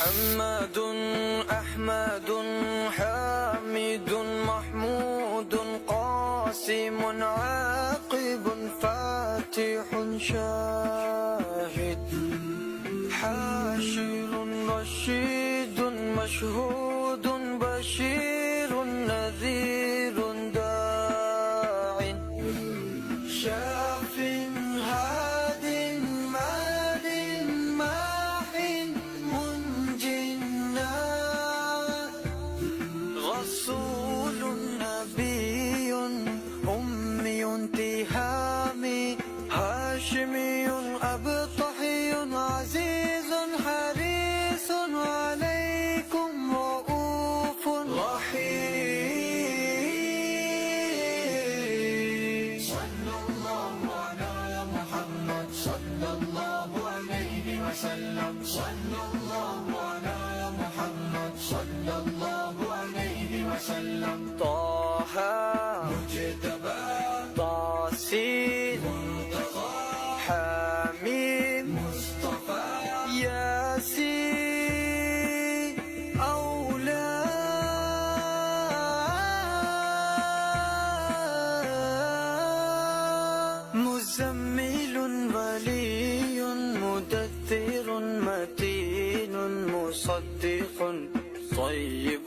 محمد أحمد حامد محمود قاسم عاقب فاتح شاهد حاشر رشيد مشهود بشير نذير داع شاف هاد مال ماح منج رسول نبي أمي تهامي هاشمي أبطحي عزيز حريص عليكم رؤوف رحيم. صلى الله على محمد صلى الله عليه وسلم. صلى الله على محمد صلى الله عليه وسلم. طه مجتبى طاسين منتقى حميم مصطفى ياسين أولى مزمل ولي مدثر متين مصدق طيب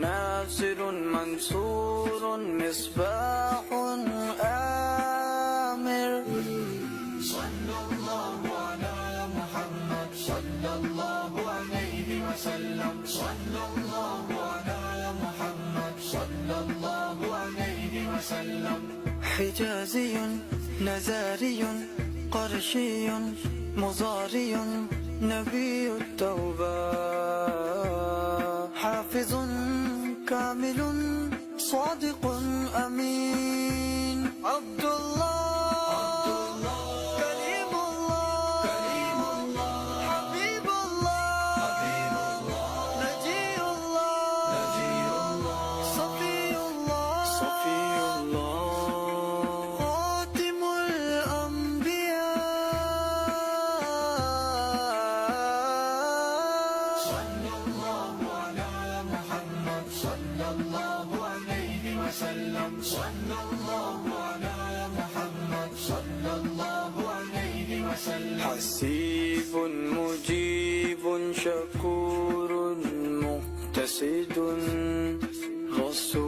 ناصر منصور مصباح آمر. صلى الله على محمد صلى الله عليه وسلم. صلى الله على محمد صلى الله عليه وسلم. حجازي نزاري قرشي مضاري نبي التوبة حافظ كامل صادق أمين عبد الله كريم الله حبيب الله نجي الله صفي الله خاتم الأنبياء. صلى الله على محمد صلى الله عليه وسلم. صلى الله على محمد صلى الله عليه وسلم. حسيب مجيب شكور مقتصد رسول